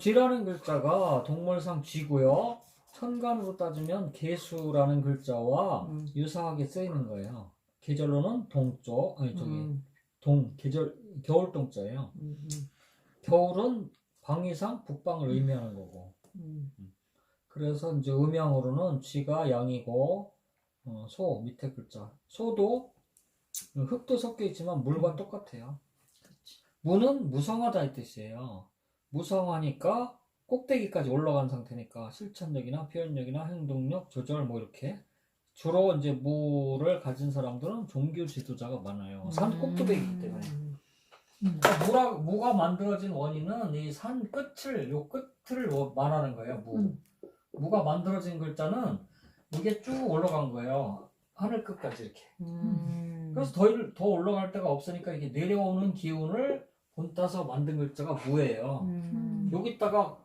쥐라는 글자가 동물상 쥐고요. 천간으로 따지면 개수라는 글자와 유사하게 쓰이는 거예요. 계절로는 동쪽, 아니 저기 계절 겨울 동자예요. 겨울은 방위상 북방을 의미하는 거고. 그래서 이제 음양으로는 쥐가 양이고 소 밑에 글자. 소도 흙도 섞여 있지만 물과 똑같아요. 무는 무성하다 이 뜻이에요. 무성하니까 꼭대기까지 올라간 상태니까 실천력이나 표현력이나 행동력, 조절 뭐 이렇게 주로 이제 무를 가진 사람들은 종교 지도자가 많아요. 산 꼭두배이기 때문에. 그러니까 무가 만들어진 원인은 이 산 끝을 말하는 거예요. 무가 만들어진 글자는 이게 쭉 올라간 거예요. 하늘 끝까지 이렇게. 그래서 더 올라갈 데가 없으니까 이게 내려오는 기운을 본따서 만든 글자가 무예요. 여기다가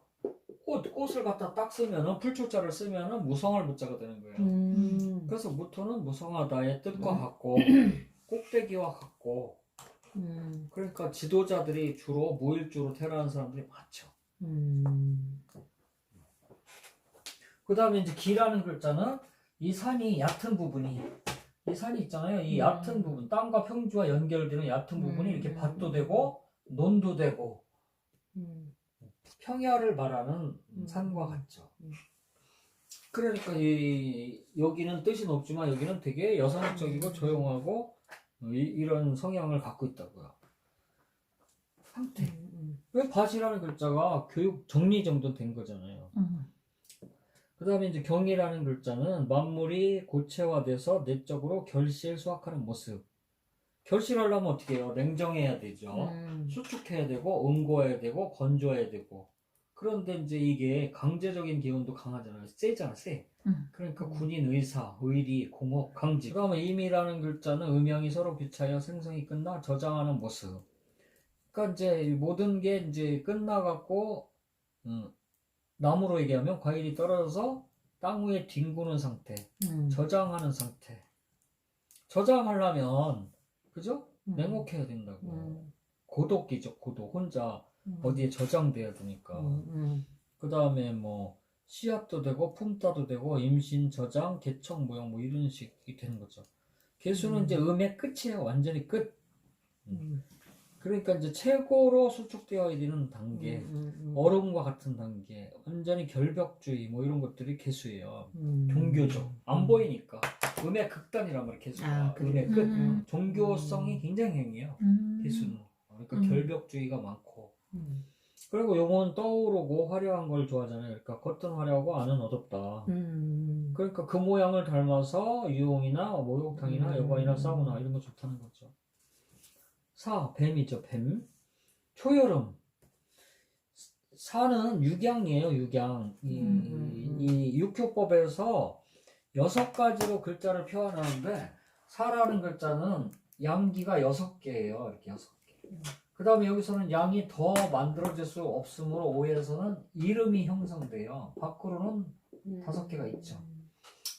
꽃을 갖다 딱 쓰면은 풀초자를 쓰면은 무성할 무자가 되는 거예요. 그래서 무토는 무성하다의 뜻과 같고 꼭대기와 같고 그러니까 지도자들이 주로 무일주로 태어나는 사람들이 많죠. 그 다음에 이제 기라는 글자는 이 산이 얕은 부분이 이 산이 있잖아요. 이 얕은 부분 땅과 평지와 연결되는 얕은 부분이 이렇게 밭도 되고 논도 되고 평야를 말하는 산과 같죠. 그러니까 여기는 뜻이 높지만 여기는 되게 여성적이고 조용하고 이런 성향을 갖고 있다고요. 상태. 왜 밭이라는 글자가 교육 정리정돈 된 거잖아요. 그 다음에 이제 경이라는 글자는 만물이 고체화돼서 내적으로 결실 수확하는 모습. 결실하려면 어떻게 해요? 냉정해야 되죠. 수축해야 되고 응고해야 되고 건조해야 되고. 그런데 이제 이게 강제적인 기운도 강하잖아요. 세잖아, 세. 그러니까 군인, 의사, 의리, 공업, 강직. 그 다음에 임이라는 글자는 음양이 서로 교차하여 생성이 끝나 저장하는 모습. 그러니까 이제 모든 게 이제 끝나갖고 나무로 얘기하면 과일이 떨어져서 땅 위에 뒹구는 상태, 저장하는 상태. 저장하려면 그죠? 냉혹해야 된다고. 고독이죠, 고독. 혼자 어디에 저장돼야 되니까. 그 다음에 뭐 씨앗도 되고 품따도 되고 임신, 저장, 개척, 모형 뭐 이런 식이 되는 거죠. 개수는 이제 음의 끝이에요. 완전히 끝. 그러니까 이제 최고로 수축되어 있는 단계, 얼음과 같은 단계, 완전히 결벽주의 뭐 이런 것들이 개수예요. 종교적. 안 보이니까. 음의 극단이란 말이에요, 개수가. 음의 끝. 종교성이 굉장히 강해요, 개수는. 그러니까 결벽주의가 많고. 그리고 용은 떠오르고 화려한 걸 좋아하잖아요. 그러니까 겉은 화려하고 안은 어둡다. 그러니까 그 모양을 닮아서 유흥이나 목욕탕이나 여관이나 사우나 이런 거 좋다는 거죠. 뱀이죠, 뱀. 초여름. 사는 육양이에요, 육양. 이 육효법에서 6가지로 글자를 표현하는데, 사라는 글자는 양기가 6개예요. 이렇게 6개. 그 다음에 여기서는 양이 더 만들어질 수 없으므로 오에서는 이름이 형성돼요. 밖으로는 5개가 있죠.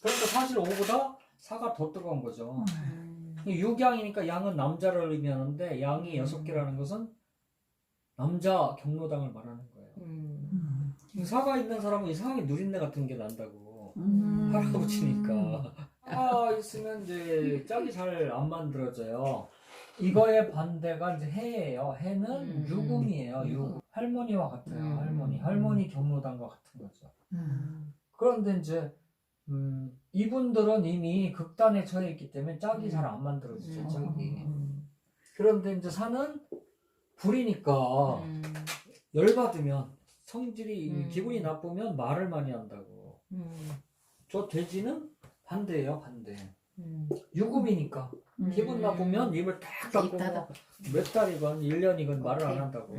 그러니까 사실 오보다 사가 더 뜨거운 거죠. 육양이니까 양은 남자를 의미하는데 양이 6개라는 것은 남자 경로당을 말하는 거예요. 사가 있는 사람은 이상하게 누린내 같은 게 난다고. 할아버지니까. 사가 있으면 이제 짝이 잘 안 만들어져요. 이거의 반대가 이제 해예요. 해는 유금이에요. 유금. 할머니와 같아요. 할머니 경로당과 같은 거죠. 그런데 이제 이분들은 이미 극단에 처해 있기 때문에 짝이 잘 안 만들어지죠. 짝이. 그런데 이제 산은 불이니까 열받으면 성질이 기분이 나쁘면 말을 많이 한다고. 저 돼지는 반대예요. 반대. 유금이니까 기분 나쁘면 입을 탁 닫고 몇 달이건 1년이건 말을 안 한다고.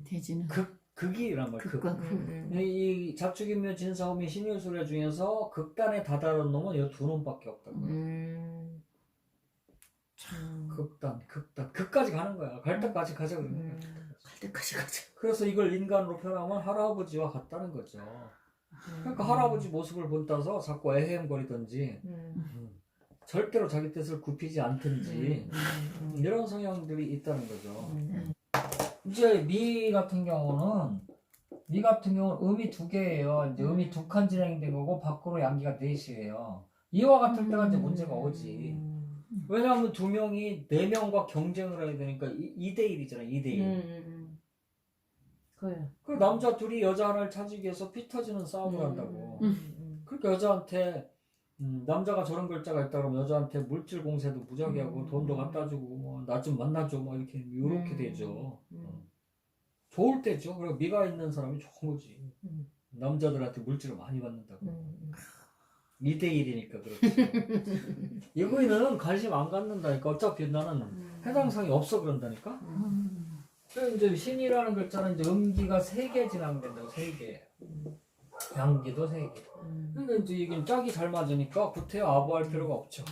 돼지는 극이란 말이에요. 극과 극. 이 잡축인묘 진사오미 신유술회 중에서 극단에 다다른 놈은 이 2놈밖에 없다고. 극단. 극까지 가는 거야. 갈 때까지 가자 그러는 거야. 갈 때까지 가자. 그래서 이걸 인간으로 표현하면 할아버지와 같다는 거죠. 그러니까 할아버지 모습을 본따서 자꾸 애헴거리든지 절대로 자기 뜻을 굽히지 않든지 이런 성향들이 있다는 거죠. 이제 미 같은 경우는 미 같은 경우는 음이 두 개예요. 이제 음이 두 칸 진행된 거고 밖으로 양기가 넷이에요. 이와 같을 때가 이제 문제가 오지. 왜냐하면 두 명이 네 명과 경쟁을 해야 되니까 2대1이잖아. 2대1. 그래. 그 남자 둘이 여자 하나를 찾기 위해서 피 터지는 싸움을 한다고. 그러니까 여자한테 남자가 저런 글자가 있다 그러면 여자한테 물질 공세도 무지하게 하고 돈도 갖다 주고 뭐 나 좀 만나줘 뭐 이렇게 되죠. 좋을 때죠. 그리고 미가 있는 사람이 좋은 거지. 남자들한테 물질을 많이 받는다고. 2대1이니까 그렇지. 이거에는 관심 안 갖는다니까. 어차피 나는 해당상이 없어 그런다니까. 그래서 이제 신이라는 글자는 이제 음기가 3개 진행된다고. 3개. 양기도 3개. 그러니까 이제 이게 짝이 잘 맞으니까 구태여 아부할 필요가 없죠.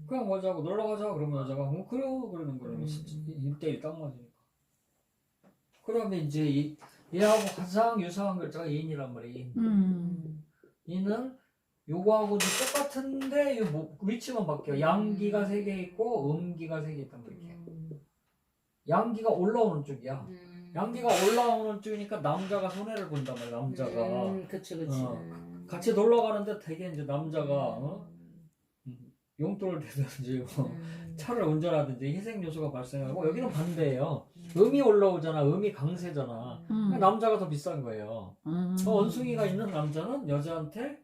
그냥 뭐자고 놀러 가자 그러면 여자가 그래요 그러는 거예요. 1대1 딱 맞으니까. 그러면 이제 얘하고 가장 유사한 글자가 인이란 말이에요. 인은 요거하고도 똑같은데 위치만 바뀌어. 양기가 3개 있고 음기가 3개 있단 말이에요. 양기가 올라오는 쪽이야. 양기가 올라오는 쪽이니까 남자가 손해를 본단 말이야. 남자가 그치. 같이 놀러 가는데 되게 이제 남자가 용돈을 대든지 뭐 차를 운전하든지 희생 요소가 발생하고 여기는 반대예요. 음이 올라오잖아. 음이 강세잖아. 그러니까 남자가 더 비싼 거예요. 원숭이가 있는 남자는 여자한테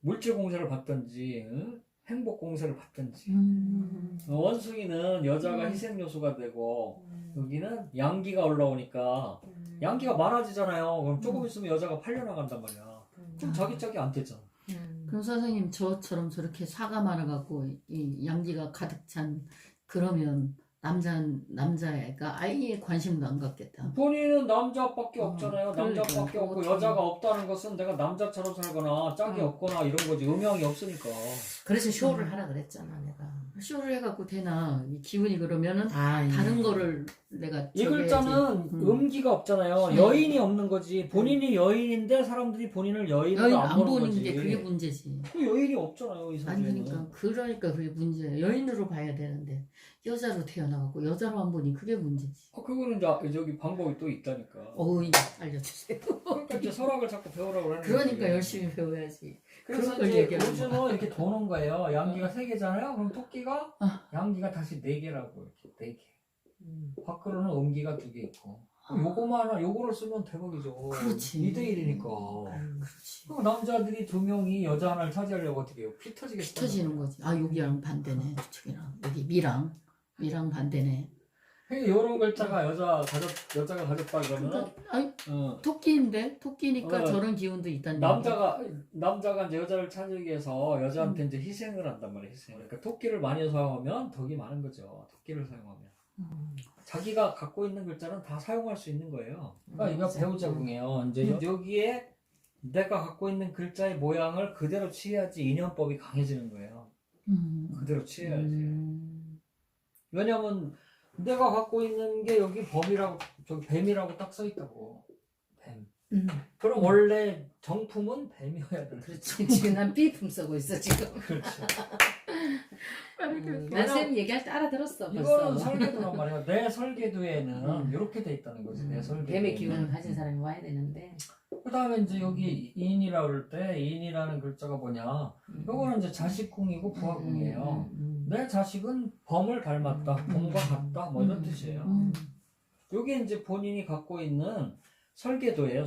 물질 공세를 받든지 행복 공세를 받든지. 원숭이는 여자가 희생 요소가 되고 여기는 양기가 올라오니까 양기가 많아지잖아요. 그럼 조금 있으면 여자가 팔려나간단 말이야. 그럼 자기 짝이 안 되잖아. 그럼 선생님 저처럼 저렇게 사가 많아갖고 이 양기가 가득 찬 그러면 남자애가 아예 관심도 안 갖겠다. 본인은 남자밖에 없잖아요. 그러니까. 남자밖에 없고 그렇죠. 여자가 없다는 것은 내가 남자처럼 살거나 짝이 없거나 이런 거지. 음양이 없으니까. 그래서 쇼를 하라 그랬잖아 내가. 쇼를 해갖고 되나 이 기운이 그러면은 다른 거를 내가 이 저기 글자는 해야지. 음기가 없잖아요. 여인이 없는 거지. 본인이 여인인데 사람들이 본인을 여인으로 여인 안 안 보는 보는 거지. 게 그게 문제지. 그 여인이 없잖아요. 이 사주에는. 그러니까 그게 문제야. 여인으로 봐야 되는데 여자로 태어나갖고 여자로 안 보니 그게 문제지. 그거는 이제 저기 방법이 또 있다니까. 이제 알려주세요. 그러니까 이제 설학을 자꾸 배우라고 하는 그러니까 거지. 열심히 배워야지. 그래서 그런 걸 이제 얘기하는 요즘은 이렇게 도는 거예요. 양기가 3개잖아요. 그럼 토끼가 양기가 다시 4개라고 이렇게 4개. 밖으로는 음기가 2개 있고. 요거를 쓰면 대박이죠. 그렇지. 2대1이니까. 그렇지. 그럼 남자들이 2명이 여자 하나를 차지하려고 어떻게 해요? 피 터지겠어. 피 터지는 거지. 여기랑 반대네. 저기랑 여기 미랑 반대네. 이런 글자가 여자가 가졌다 그러면 토끼인데 토끼니까 저런 기운도 있다는 남자가 이제 여자를 찾기 위해서 여자한테 이제 희생을 한단 말이에요. 희생. 그러니까 토끼를 많이 사용하면 덕이 많은 거죠. 토끼를 사용하면 자기가 갖고 있는 글자는 다 사용할 수 있는 거예요. 그러니까 이거 배우자궁이에요. 이제 여기에 내가 갖고 있는 글자의 모양을 그대로 취해야지 인연법이 강해지는 거예요. 그대로 취해야지. 왜냐면 내가 갖고 있는 게 여기 뱀이라고 딱 써있다고. 뱀. 그럼 원래 정품은 뱀이어야 돼. 그렇지. 지금 난 B품 쓰고 있어 지금. 그렇지. 난 쌤 얘기할 때 알아들었어. 이거는 벌써. 설계도란 말이야. 내 설계도에는 이렇게 돼 있다는 거지. 내 설계도. 뱀의 기운을 가진 사람이 와야 되는데. 그 다음에 이제 여기 인이라 그럴 때 인이라는 글자가 뭐냐. 요거는 이제 자식궁이고 부하궁이에요. 내 자식은 범을 닮았다. 범과 같다. 뭐 이런 뜻이에요. 요게 이제 본인이 갖고 있는 설계도예요.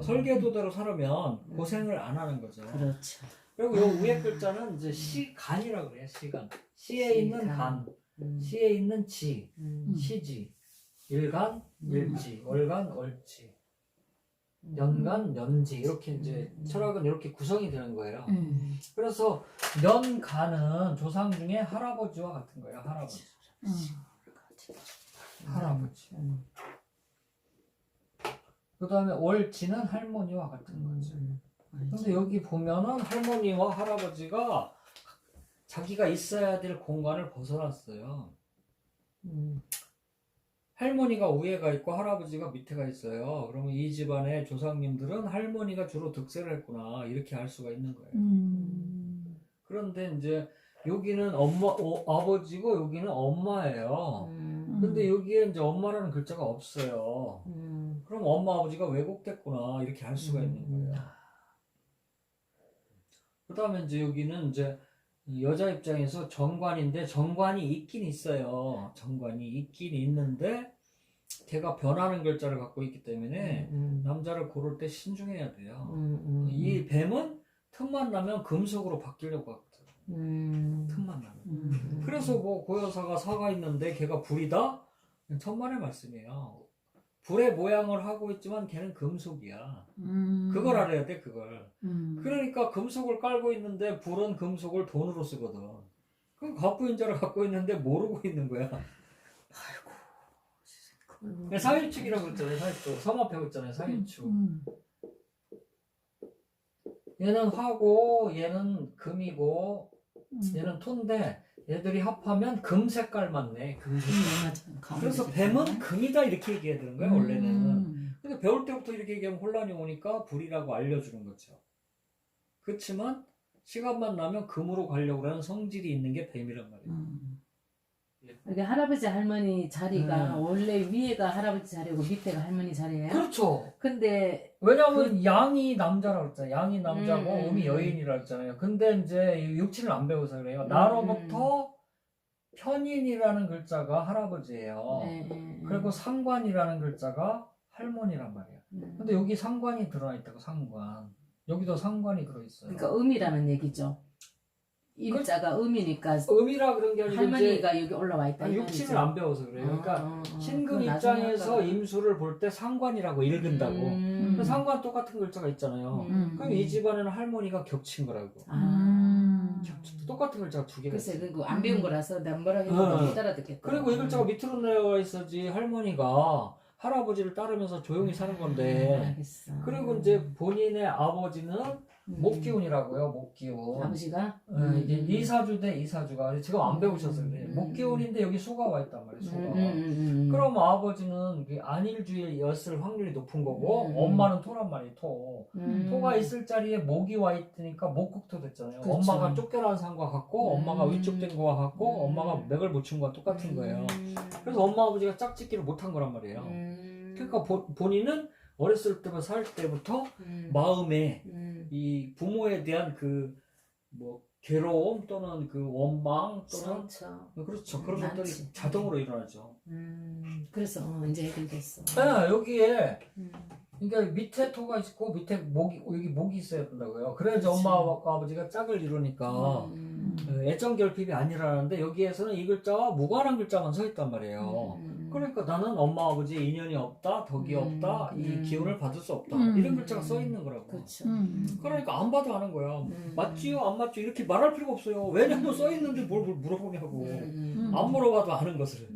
설계도대로 살으면 고생을 안 하는 거죠. 그렇죠. 그리고 요 위에 글자는 이제 시간이라고 그래요. 시간. 시에 있는 간, 시에 있는 지, 시지, 일간, 일지, 월간, 월지, 연간, 연지 이렇게 이제 철학은 이렇게 구성이 되는 거예요. 그래서 연간은 조상 중에 할아버지와 같은 거예요. 할아버지. 할아버지. 그 다음에 월지는 할머니와 같은 거죠. 근데 여기 보면은 할머니와 할아버지가 자기가 있어야 될 공간을 벗어났어요. 할머니가 위에가 있고 할아버지가 밑에가 있어요. 그러면 이 집안의 조상님들은 할머니가 주로 득세를 했구나 이렇게 알 수가 있는 거예요. 그런데 이제 여기는 아버지고 여기는 엄마예요. 근데 여기에 이제 엄마라는 글자가 없어요. 그럼 엄마 아버지가 왜곡됐구나 이렇게 할 수가 있는 거예요. 그 다음에 이제 여기는 이제 여자 입장에서 정관인데 정관이 있긴 있어요. 정관이 있긴 있는데 걔가 변하는 글자를 갖고 있기 때문에 남자를 고를 때 신중해야 돼요. 이 뱀은 틈만 나면 금속으로 바뀌려고 하거든. 틈만 나면. 그래서 뭐 고여사가 사가 있는데 걔가 불이다? 천만의 말씀이에요. 불의 모양을 하고 있지만 걔는 금속이야. 그걸 알아야 돼, 그걸. 그러니까 금속을 깔고 있는데 불은 금속을 돈으로 쓰거든. 그럼 갑부인자를 갖고 있는데 모르고 있는 거야. 사유축이라고 그랬잖아요, 사유축. 성화 배웠잖아요, 사유축. 얘는 화고, 얘는 금이고, 얘는 토인데, 얘들이 합하면 금 색깔 맞네, 금 색깔. 그래서 뱀은 금이다 이렇게 얘기해야 되는 거야, 원래는. 근데 배울 때부터 이렇게 얘기하면 혼란이 오니까 불이라고 알려주는 거죠. 그렇지만 시간만 나면 금으로 가려고 하는 성질이 있는 게 뱀이란 말이에요. 이게 할아버지 할머니 자리가 네. 원래 위에가 할아버지 자리고 밑에가 할머니 자리예요? 그렇죠. 근데 왜냐하면 양이 남자라고 했잖아요. 양이 남자고 음이 음. 여인이라고 했잖아요. 근데 이제 육친을 안 배워서 그래요. 나로부터 편인이라는 글자가 할아버지예요. 그리고 상관이라는 글자가 할머니란 말이에요. 근데 여기 상관이 들어가 있다고, 상관. 여기도 상관이 들어있어요. 그러니까 음이라는 얘기죠. 임자가 음이니까 음이라 그런 게 아니고 이제 할머니가 여기 올라와 있다. 이 육친을 말이죠. 안 배워서 그래요. 그러니까 신금 그건 나중에 입장에서 할까봐. 임수를 볼 때 상관이라고 읽은다고. 그 상관 똑같은 글자가 있잖아요. 그럼 이 집안에는 할머니가 겹친 거라고. 똑같은 글자가 두 개가 글쎄 있어요. 그거 안 배운 거라서 내가 뭐라 해도 못 알아듣겠다. 그리고 이 글자가 밑으로 내려와 있어야지 할머니가 할아버지를 따르면서 조용히 사는 건데. 알겠어. 그리고 이제 본인의 아버지는 목기운이라고요. 목기운. 아버지가 이제 이사주 대 이사주가 지금 안 배우셔서 그래요. 목기운인데 여기 수가 와 있단 말이에요. 수가. 그럼 아버지는 안일주의였을 확률이 높은 거고 엄마는 토란 말이에요. 토. 토가 있을 자리에 목이 와 있으니까 목국토 됐잖아요. 그렇죠. 엄마가 쫓겨난 상과 같고 엄마가 위축된 거와 같고 엄마가 맥을 못 친 거와 똑같은 거예요. 그래서 엄마 아버지가 짝짓기를 못한 거란 말이에요. 그러니까 본인은 어렸을 때부터 살 때부터 마음에 이 부모에 대한 그 뭐 괴로움 또는 그 원망 또는 상처. 그렇죠. 그런 많지. 것들이 자동으로 일어나죠. 그래서 이제 해결됐어. 네, 여기에 그러니까 밑에 토가 있고 밑에 여기 목이 있어야 된다고요. 그래야지 그렇지. 엄마와 아버지가 짝을 이루니까 애정 결핍이 안 일어나는데 여기에서는 이 글자와 무관한 글자만 서 있단 말이에요. 그러니까 나는 엄마 아버지의 인연이 없다, 덕이 없다, 이 기운을 받을 수 없다 이런 글자가 써 있는 거라고. 그렇죠. 그러니까 안 봐도 아는 거야. 맞지요, 안 맞지요 이렇게 말할 필요가 없어요. 왜냐면 써 있는데 뭘 물어보냐고. 안 물어봐도 아는 것을.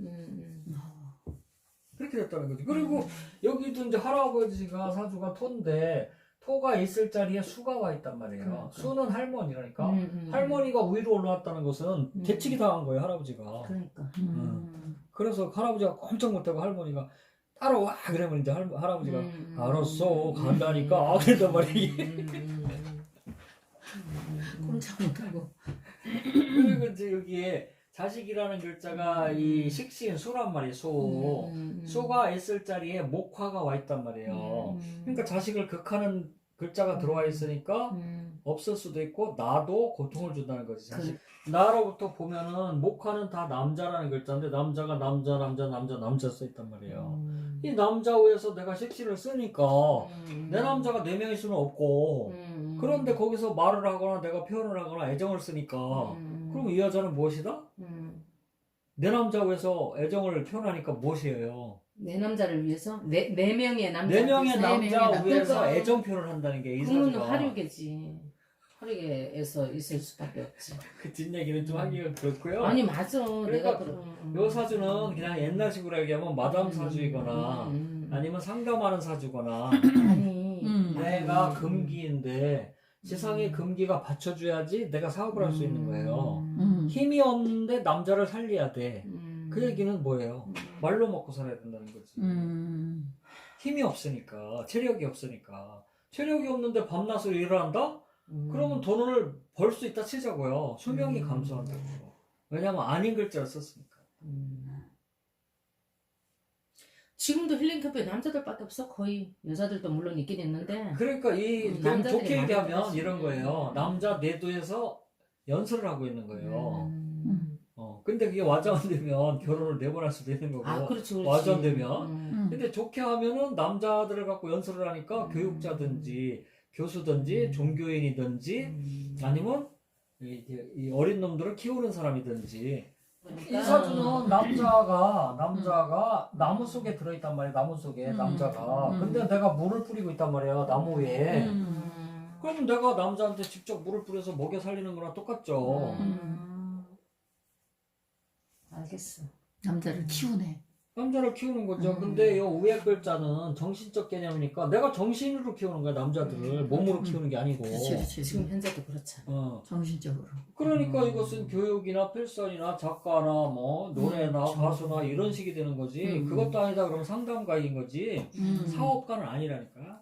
그렇게 됐다는 거지. 그리고 여기도 이제 할아버지가 사주가 토인데 토가 있을 자리에 수가 와 있단 말이에요. 그러니까. 수는 할머니라니까. 할머니가 위로 올라왔다는 것은 대치기 당한 거예요, 할아버지가. 그러니까. 그래서 할아버지가 꼼짝 못하고 할머니가 따라와 그러면 이제 할아버지가 알았어 간다니까 그랬단 말이에요. 꼼짝 못하고. 그리고 이제 여기에 자식이라는 글자가 이 식신 수란 말이에요. 수가 있을 자리에 목화가 와 있단 말이에요. 그러니까 자식을 극하는 글자가 들어와 있으니까 없을 수도 있고 나도 고통을 준다는 거지. 자식. 나로부터 보면은 목화는 다 남자라는 글자인데 남자가 남자 써 있단 말이에요. 이 남자 위에서 내가 식신을 쓰니까 내 남자가 4명일 수는 없고 그런데 거기서 말을 하거나 내가 표현을 하거나 애정을 쓰니까 그럼 이 여자는 무엇이다? 내 남자 위해서 애정을 표현하니까 무엇이에요? 내 남자를 위해서 네 명의 남자. 4명의 남자 명의 위해서 남자. 애정 표현을 한다는 게 이 그러면 사주가. 화류계지. 화류계에서 있을 수밖에 없지. 그 뒷얘기는 좀 하기가 그렇고요. 아니 맞아. 그러니까 내가 요 사주는 그냥 옛날식으로 얘기하면 마담 사주이거나 아니면 상담하는 사주거나 아니 내가 금기인데 세상에 금기가 받쳐줘야지 내가 사업을 할 수 있는 거예요. 힘이 없는데 남자를 살려야 돼. 그 얘기는 뭐예요? 말로 먹고 살아야 된다는 거지. 힘이 없으니까, 체력이 없으니까. 체력이 없는데 밤낮으로 일을 한다? 그러면 돈을 벌 수 있다 치자고요. 수명이 감소한다고. 왜냐면 아닌 글자를 썼으니까. 지금도 힐링 캠프에 남자들밖에 없어. 거의 여자들도 물론 있긴 있는데. 그러니까 그럼 남자들이 좋게 많이 얘기하면 들어가지. 이런 거예요. 남자 내도에서 연설을 하고 있는 거예요. 근데 그게 와전 안 되면 결혼을 내보낼 수도 있는 거고. 아, 그렇지, 그렇지. 와전 되면. 음. 근데 좋게 하면은 남자들을 갖고 연설을 하니까 교육자든지 교수든지 종교인이든지 아니면 이 어린 놈들을 키우는 사람이든지 그러니까. 이 사주는 남자가 나무 속에 들어있단 말이야. 나무 속에 남자가. 근데 내가 물을 뿌리고 있단 말이야. 나무 위에. 그럼 내가 남자한테 직접 물을 뿌려서 먹여 살리는 거랑 똑같죠. 알겠어. 남자를 키우네. 남자를 키우는 거죠. 근데 이 우회 글자는 정신적 개념이니까 내가 정신으로 키우는 거야. 남자들을 몸으로 키우는 게 아니고. 그렇지. 지금 현재도 그렇잖아. 정신적으로. 그러니까 이것은 교육이나 필선이나 작가나 뭐 노래나 가수나 이런 식이 되는 거지. 그것도 아니다 그러면 상담가인 거지. 사업가는 아니라니까.